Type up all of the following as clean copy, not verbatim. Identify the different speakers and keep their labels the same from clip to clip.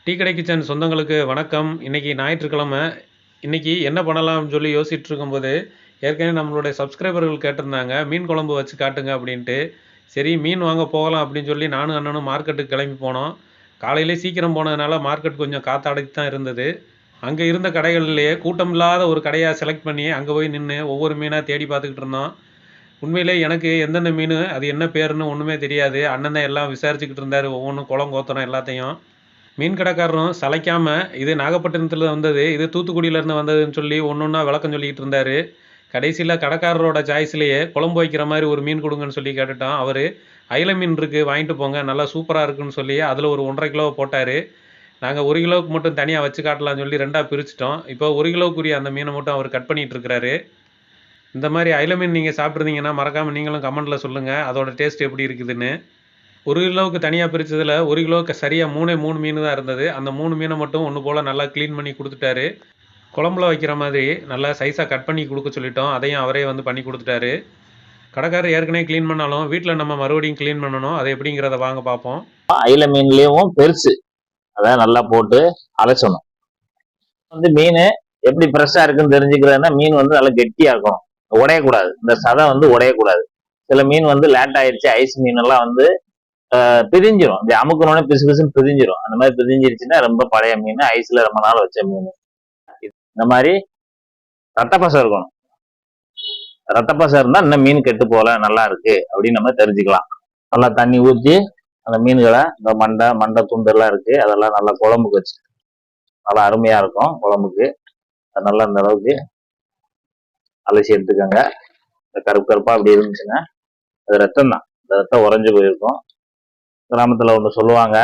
Speaker 1: Tea கடை kitchen சொந்தங்களுக்கு வணக்கம். இன்னைக்கு ஞாயிற்றுக்கிழமை. இன்னைக்கு என்ன பண்ணலாம்னு சொல்லி யோசிச்சுட்டு இருக்கும்போது, ஏற்கனவே நம்மளுடைய சப்ஸ்கிரைபர்கள் கேட்டிருந்தாங்க, மீன் குழம்பு வச்சு காட்டுங்க அப்படின்ட்டு. சரி மீன் வாங்க போகலாம் அப்படின்னு சொல்லி நானும் அண்ணனும் மார்க்கெட்டுக்கு கிளம்பி போனோம். காலையிலே சீக்கிரம் போனதுனால மார்க்கெட் கொஞ்சம் காத்தாடிட்டு தான் இருந்தது. அங்கே இருந்த கடைகள்லேயே கூட்டம் இல்லாத ஒரு கடையாக செலக்ட் பண்ணி அங்கே போய் நின்று ஒவ்வொரு மீனாக தேடி பார்த்துக்கிட்டு இருந்தோம். உண்மையிலே எனக்கு எந்தெந்த மீன், அது என்ன பேருன்னு ஒன்றுமே தெரியாது. அண்ணன் தான் எல்லாம் விசாரிச்சுக்கிட்டு இருந்தார், ஒவ்வொன்றும் குளம் கோத்தனம் எல்லாத்தையும். மீன் கடைக்காரரும் சளைக்காம, இது நாகப்பட்டினத்துல வந்தது, இது தூத்துக்குடியிலேருந்து வந்ததுன்னு சொல்லி ஒன்னொன்னா விளக்கம் சொல்லிக்கிட்டு இருந்தாரு. கடைசியில கடைக்காரரோட சாய்ஸ்லயே குழம்பு வைக்கிற மாதிரி ஒரு மீன் கொடுங்கன்னு சொல்லி கேட்டுட்டோம். அவரு அயில மீன் இருக்கு வாங்கிட்டு போங்க, நல்லா சூப்பரா இருக்குன்னு சொல்லி அதில் ஒரு 1.5 கிலோ போட்டாரு. நாங்கள் 1 கிலோவுக்கு மட்டும் தனியாக வச்சு காட்டலாம்னு சொல்லி 2ஆ பிரிச்சிட்டோம். இப்போ 1 கிலோவுக்குரிய அந்த மீனை மட்டும் அவர் கட் பண்ணிட்டு இருக்கிறாரு. இந்த மாதிரி அயில மீன் நீங்கள் சாப்பிட்ருந்தீங்கன்னா மறக்காமல் நீங்களும் கமெண்ட்டில் சொல்லுங்கள், அதோட டேஸ்ட் எப்படி இருக்குதுன்னு. 1 கிலோவுக்கு தனியாக பிரித்ததில் 1 கிலோவுக்கு சரியாக 3 மீன் தான் இருந்தது. அந்த 3 மீனை மட்டும் ஒன்று போல் நல்லா க்ளீன் பண்ணி கொடுத்துட்டாரு. குழம்புல வைக்கிற மாதிரி நல்லா சைஸாக கட் பண்ணி கொடுக்க சொல்லிட்டோம். அதையும் அவரே வந்து பண்ணி கொடுத்துட்டாரு. கடைக்காரர் ஏற்கனவே க்ளீன் பண்ணாலும் வீட்டில் நம்ம மறுபடியும் க்ளீன் பண்ணணும். அது எப்படிங்கிறத வாங்க பார்ப்போம்.
Speaker 2: அயில மீன்லேயும் பெருசு அதை நல்லா போட்டு அலசணும். மீன் எப்படி ஃப்ரெஷ்ஷாக இருக்குன்னு தெரிஞ்சுக்கிறதுனா மீன் வந்து நல்லா கெட்டியாக இருக்கணும், உடையக்கூடாது. இந்த சதை வந்து உடையக்கூடாது. சில மீன் வந்து லேட் ஆயிடுச்சு, ஐஸ் மீன் எல்லாம் வந்து பிரிஞ்சிடும். இந்த அமுக்கணும்னே பிசு பிசுன்னு பிரிஞ்சிடும். அந்த மாதிரி பிரிஞ்சிருச்சுன்னா ரொம்ப பழைய மீன், ஐஸ்ல ரொம்ப நாள் வச்ச மீன். இந்த மாதிரி ரத்தப்பசம் இருக்கணும். ரத்தப்பசம் இருந்தா இன்னும் மீன் கெட்டு போல நல்லா இருக்கு அப்படின்னு நம்ம தெரிஞ்சுக்கலாம். நல்லா தண்ணி ஊற்றி அந்த மீன்களை, இந்த மண்டை துண்டு எல்லாம் இருக்கு, அதெல்லாம் நல்லா குழம்புக்கு வச்சு நல்லா அருமையா இருக்கும் குழம்புக்கு. நல்லா இந்த அளவுக்கு அலசி எடுத்துக்கோங்க. இந்த கருப்பு கருப்பா அப்படி இருந்துச்சுன்னா அது ரத்தம் தான். இந்த ரத்தம் உறைஞ்சு போயிருக்கும். கிராமத்துல ஒன்று சொல்லுவாங்க,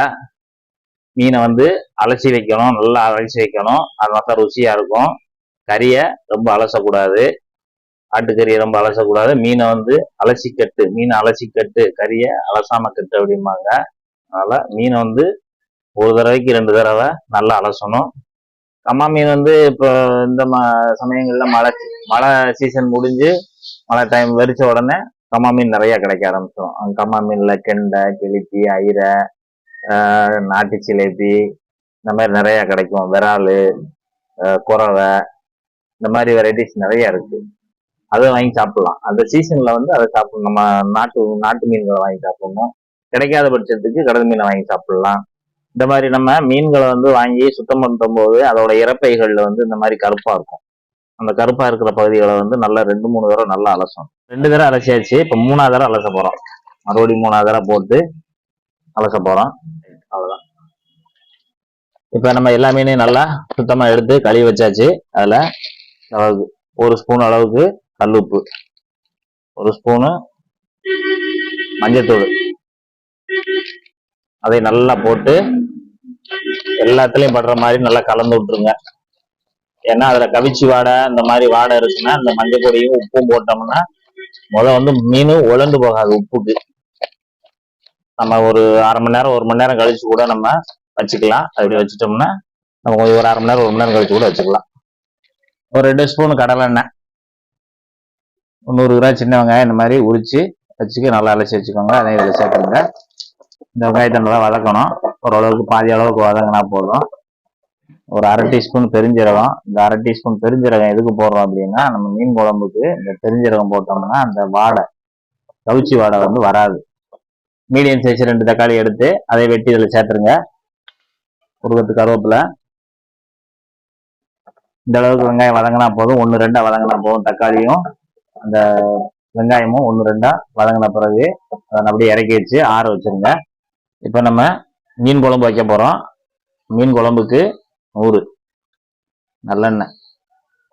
Speaker 2: மீனை வந்து அலசி வைக்கணும், நல்லா அலசி வைக்கணும், அதனால ருசியா இருக்கும். கறியை ரொம்ப அலசக்கூடாது, ஆட்டுக்கறியை ரொம்ப அலசக்கூடாது. மீனை வந்து அலசிக்கட்டு, மீனை அலசிக்கட்டு, கறியை அலசாம கட்டு அப்படிம்பாங்க. அதனால மீனை வந்து ஒரு தடவைக்கு 2 தடவை நல்லா அலசணும். கம்மா மீன் வந்து இப்போ இந்த சமயங்கள்ல மழை சீசன் முடிஞ்சு மழை டைம் வெறிச்ச உடனே கம்மா மீன் நிறைய கிடைக்க ஆரம்பிச்சிடும். அந்த கம்மா மீன்ல கெண்டை, கெளுத்தி, ஐரை, நாட்டு சிலேபி, இந்த மாதிரி நிறைய கிடைக்கும். விரால், குறவை, இந்த மாதிரி வெரைட்டிஸ் நிறைய இருக்கு. அதை வாங்கி சாப்பிடலாம். அந்த சீசன்ல வந்து அதை சாப்பிடணும். நம்ம நாட்டு மீன்களை வாங்கி சாப்பிடணும். கிடைக்காத பட்சத்துக்கு கடல் மீனை வாங்கி சாப்பிடலாம். இந்த மாதிரி நம்ம மீன்களை வந்து வாங்கி சுத்தம் பண்ணும் போது அதோட இறப்பைகள்ல வந்து இந்த மாதிரி கருப்பா இருக்கும். அந்த கருப்பா இருக்கிற பகுதிகளை வந்து நல்லா 2-3 தடவை நல்லா அலசும். 2 தடவை அலசியாச்சு, இப்ப 3ஆவது தடவை அலச போறோம். மறுபடியும் 3ஆவது தடவை போட்டு அலச போறோம். அவ்வளவுதான். இப்ப நம்ம எல்லா மீனையும் நல்லா சுத்தமா எடுத்து கழுவி வச்சாச்சு. அதுல அளவுக்கு 1 ஸ்பூன் அளவுக்கு கல்லுப்பு, 1 ஸ்பூனு மஞ்சத்தூள், அதை நல்லா போட்டு எல்லாத்துலயும் படுற மாதிரி நல்லா கலந்து விட்டுருங்க. ஏன்னா அதுல கவிச்சி வாடை, இந்த மாதிரி வாடை இருக்குன்னா இந்த மஞ்சள் பொடியும் உப்பும் போட்டோம்னா வந்து மீன் உலர்ந்து போகாது உப்புக்கு. நம்ம ஒரு 1/2 மணி நேரம் 1 மணி நேரம் கழிச்சு கூட நம்ம வச்சுக்கலாம். அப்படி வச்சுட்டோம்னா நம்ம ஒரு 1/2 மணி நேரம் 1 மணி நேரம் கழிச்சு கூட வச்சுக்கலாம். ஒரு 2 ஸ்பூன் கடலை எண்ணெய், 100 கிராம் சின்ன வெங்காயம் இந்த மாதிரி உரிச்சு வச்சுக்க நல்லா அலசி வச்சுக்கோங்க. அதையும் இதில் சேர்த்துருங்க. இந்த வெங்காயத்தை நல்லா வதக்கணும். ஓரளவுக்கு பாதி அளவுக்கு வதங்கினா போதும். ஒரு 1/2 டீஸ்பூன் பெருஞ்சீரகம். இந்த 1/2 டீஸ்பூன் பெருஞ்சீரகம் எதுக்கு போடுறோம் அப்படின்னா, நம்ம மீன் குழம்புக்கு இந்த பெருஞ்சீரகம் போட்டோம்னா அந்த வாடை, கவுச்சி வாடை வந்து வராது. மீடியம் சைஸ் 2 தக்காளி எடுத்து அதை வெட்டி இதில் சேர்த்துருங்க. ஒரு கொத்து கருவேப்பிலை. இந்த அளவுக்கு வெங்காயம் வதங்கினா போதும். 1-2 வதங்கினா போதும். தக்காளியும் அந்த வெங்காயமும் 1-2 வதங்கின பிறகு அதை அப்படியே இறக்கி வச்சு ஆற வச்சிருங்க. இப்போ நம்ம மீன் குழம்பு வைக்க போறோம். மீன் குழம்புக்கு 100 நல்லெண்ணெய்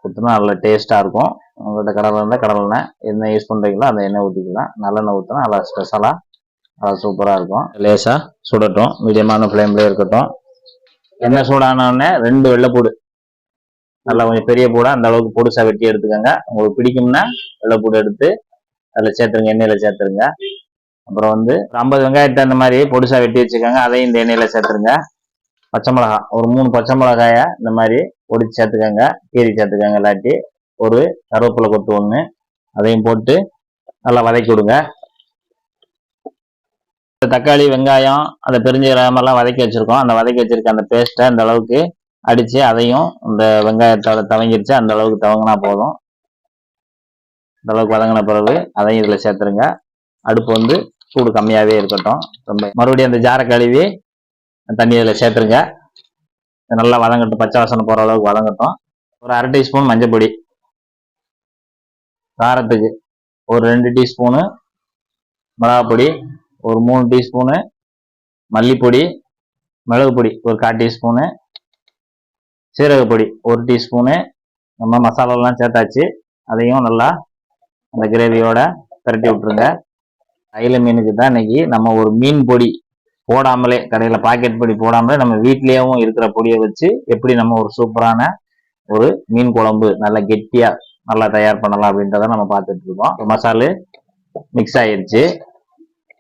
Speaker 2: ஊற்றினா நல்ல டேஸ்ட்டாக இருக்கும். உங்கள்கிட்ட கடலை இருந்தால் கடலை எண்ணெய், என்ன யூஸ் பண்ணுறீங்களோ அந்த எண்ணெய் ஊற்றிக்கலாம். நல்லெண்ணெய் ஊற்றினா நல்லா ஸ்பெஷலாக நல்லா சூப்பராக இருக்கும். லேசாக சுடட்டும், மீடியமான ஃப்ளேம்லேயே இருக்கட்டும். எண்ணெய் சூடானோடனே 2 வெள்ளைப்பூடு, நல்லா கொஞ்சம் பெரிய பூடா அந்த அளவுக்கு பொடுசா வெட்டி எடுத்துக்கோங்க. உங்களுக்கு பிடிக்கும்னா வெள்ளைப்பூடு எடுத்து அதில் சேர்த்துருங்க, எண்ணெயில் சேர்த்துருங்க. அப்புறம் வந்து 50 வெங்காயத்தை அந்த மாதிரி பொடுசா வெட்டி வச்சுக்கோங்க, அதையும் இந்த எண்ணெயில் சேர்த்துருங்க. பச்சை மிளகா, ஒரு 3 பச்சை மிளகாய இந்த மாதிரி பொடிச்சு சேர்த்துக்கோங்க, கீரி சேர்த்துக்கோங்க. இல்லாட்டி ஒரு கருவேப்பிலை கொத்து 1, அதையும் போட்டு நல்லா வதக்கி விடுங்க. தக்காளி வெங்காயம் அந்த பெருஞ்சீரகமெல்லாம் வதக்கி வச்சிருக்கோம். அந்த வதக்கி வச்சிருக்க அந்த பேஸ்ட்டை இந்த அளவுக்கு அடித்து அதையும் இந்த வெங்காயத்தோட தவங்கிருச்சு. அந்த அளவுக்கு தவங்கினா போதும். இந்த அளவுக்கு வதங்கின பிறகு அதையும் இதில் சேர்த்துருங்க. அடுப்பு வந்து சூடு கம்மியாகவே இருக்கட்டும். ரொம்ப மறுபடியும் அந்த ஜாரை கழுவி தண்ணி இதில் சேர்த்துருங்க. நல்லா வதங்கட்டும், பச்சை வாசனை போகிற அளவுக்கு வதங்கட்டும். ஒரு 1/2 டீஸ்பூன் மஞ்சள் பொடி, காரத்துக்கு ஒரு 2 டீஸ்பூனு மிளகாப்பொடி, ஒரு 3 டீஸ்பூனு மல்லிப்பொடி, மிளகு பொடி ஒரு 1/4 டீஸ்பூனு, சீரகப்பொடி 1 டீஸ்பூனு. நம்ம மசாலாலாம் சேர்த்தாச்சு. அதையும் நல்லா அந்த கிரேவியோட பரட்டி விட்டுருங்க. அயில மீனுக்கு தான் இன்னைக்கு நம்ம ஒரு மீன் பொடி போடாமலே, கடையில் பாக்கெட் பொடி போடாமலே நம்ம வீட்லேயும் இருக்கிற பொடியை வச்சு எப்படி நம்ம ஒரு சூப்பரான ஒரு மீன் குழம்பு நல்லா கெட்டியாக நல்லா தயார் பண்ணலாம் அப்படின்றத நம்ம பார்த்துட்டு இருக்கோம். மசாலு மிக்ஸ் ஆயிடுச்சு.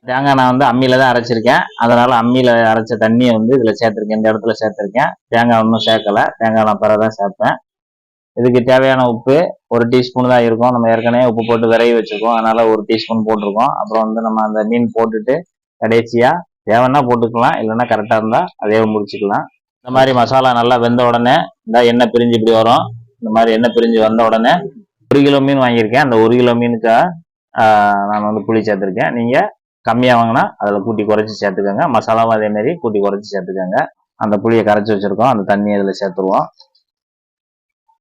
Speaker 2: தேங்காய் நான் வந்து அம்மியில் தான் அரைச்சிருக்கேன். அதனால் அம்மியில் அரைச்ச தண்ணியை வந்து இதில் சேர்த்துருக்கேன். இந்த இடத்துல சேர்த்துருக்கேன். தேங்காய் ஒன்றும் சேர்க்கலை. தேங்காய் நான் பிறகு தான் சேர்ப்பேன். இதுக்கு தேவையான உப்பு 1 டீஸ்பூன் தான் இருக்கும். நம்ம ஏற்கனவே உப்பு போட்டு விரைவி வச்சுருக்கோம். அதனால் 1 டீஸ்பூன் போட்டிருக்கோம். அப்புறம் வந்து நம்ம அந்த மீன் போட்டுட்டு கடைசியாக தேவைன்னா போட்டுக்கலாம், இல்லைன்னா கரெக்டாக இருந்தால் அதே முடிச்சுக்கலாம். இந்த மாதிரி மசாலா நல்லா வெந்த உடனே இந்த எண்ணெய் பிரிஞ்சு இப்படி வரும். இந்த மாதிரி எண்ணெய் பிரிஞ்சு வந்த உடனே 1 கிலோ மீன் வாங்கியிருக்கேன். அந்த 1 கிலோ மீனுக்கு நான் வந்து புளி சேர்த்துருக்கேன். நீங்கள் கம்மியாக வாங்கினா அதில் கூட்டி குறைச்சி சேர்த்துக்கோங்க. மசாலாவும் அதேமாரி கூட்டி குறைச்சி சேர்த்துக்கோங்க. அந்த புளியை கரைச்சி வச்சுருக்கோம். அந்த தண்ணியை இதில் சேர்த்துருவோம்.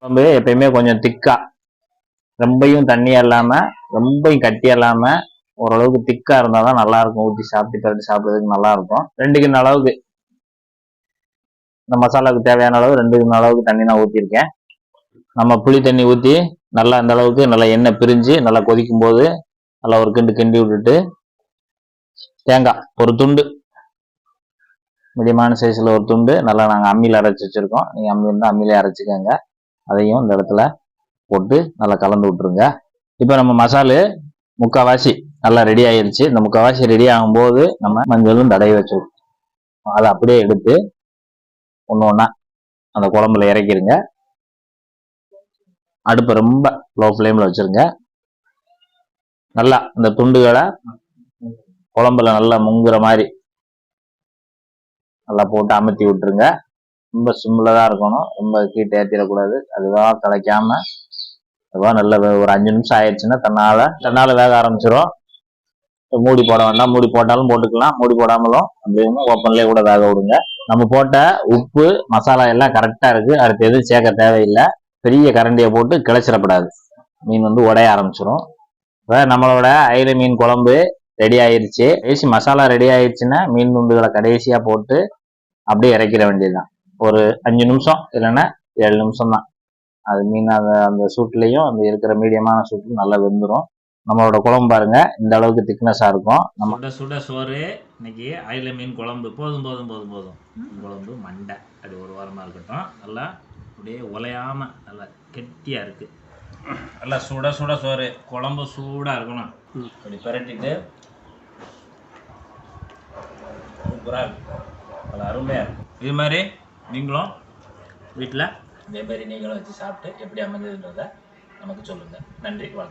Speaker 2: குழம்பு எப்பயுமே கொஞ்சம் திக்கா, ரொம்பையும் தண்ணியாக இல்லாமல் ரொம்பையும் கட்டியாக இல்லாமல் ஓரளவுக்கு திக்காக இருந்தால் தான் நல்லாயிருக்கும். ஊற்றி சாப்பிட்டு பரட்டி சாப்பிட்றதுக்கு நல்லாயிருக்கும். 2 கிண்ண அளவுக்கு இந்த மசாலாவுக்கு தேவையான அளவு 2 கிண்ண அளவுக்கு தண்ணி நான் ஊற்றிருக்கேன். நம்ம புளி தண்ணி ஊற்றி நல்லா அந்த அளவுக்கு நல்லா எண்ணெய் பிரிஞ்சு நல்லா கொதிக்கும் போது நல்லா ஒரு கிண்டி விட்டுட்டு தேங்காய் ஒரு துண்டு, மீடியமான சைஸில் ஒரு துண்டு நல்லா நாங்கள் அம்மியில் அரைச்சி வச்சுருக்கோம். நீங்கள் அம்மி இருந்தால் அம்மியிலே அரைச்சிக்கோங்க. அதையும் இந்த இடத்துல போட்டு நல்லா கலந்து விட்டுருங்க. இப்போ நம்ம மசாலு முக்கால்வாசி நல்லா ரெடி ஆயிடுச்சு. இந்த முக்கால்வாசி ரெடி ஆகும்போது நம்ம மஞ்சளும் தடவி வச்சுருக்கோம். அதை அப்படியே எடுத்து ஒன்று ஒன்றா அந்த குழம்புல இறக்கிடுங்க. அடுப்பை ரொம்ப லோ ஃப்ளேமில் வச்சுருங்க. நல்லா இந்த துண்டுகளை குழம்புல நல்லா முங்குற மாதிரி நல்லா போட்டு அமுத்தி விட்டுருங்க. ரொம்ப சிம்மில் தான் இருக்கணும். ரொம்ப கீட்டை ஏற்றிடக்கூடாது. அதுவாக கலைக்காம அதுவாக நல்ல ஒரு 5 நிமிஷம் ஆயிடுச்சுன்னா தன்னால் வேக ஆரம்பிச்சிடும். மூடி போட வேண்டாம். மூடி போட்டாலும் போட்டுக்கலாம், மூடி போடாமலும் அப்படின்னு ஓப்பன்லேயே கூட வேக விடுங்க. நம்ம போட்ட உப்பு மசாலா எல்லாம் கரெக்டாக இருக்குது. அடுத்து எதுவும் சேர்க்க தேவையில்லை. பெரிய கரண்டியை போட்டு கிளச்சிடப்படாது. மீன் வந்து உடைய ஆரம்பிச்சிடும். இப்போ நம்மளோட அயில மீன் குழம்பு ரெடி ஆயிடுச்சு. கடைசி மசாலா ரெடி ஆயிடுச்சுன்னா மீன் துண்டுகளை கடைசியாக போட்டு அப்படியே இறக்கிற வேண்டியதுதான். ஒரு 5 நிமிஷம் இல்லைன்னா 7 நிமிஷம் தான். அது மீன் அந்த சூட்லேயும் அந்த இருக்கிற மீடியமான சூட்லையும் நல்லா வெந்துடும். நம்மளோட குழம்பு பாருங்க இந்த அளவுக்கு திக்னஸாக இருக்கும். நம்ம
Speaker 3: சுட சோறு இன்னைக்கு அயில மீன் குழம்பு போதும். குழம்பு மண்டை அது ஒரு வாரமாக இருக்கட்டும். நல்லா அப்படியே உலையாமல் நல்லா கெட்டியாக இருக்குது. நல்லா சுட சோறு குழம்பு சூடாக இருக்கணும். அப்படி பரட்டிட்டு சூப்பராக இருக்கும். நல்லா அருமையாக இருக்கும். இது மாதிரி நீங்களும் வீட்டில் இதே மாதிரி நீங்களும் வச்சு சாப்பிட்டு எப்படி அமைஞ்சதுன்றதை நமக்கு சொல்லுங்கள். நன்றி, வாழ்த்து.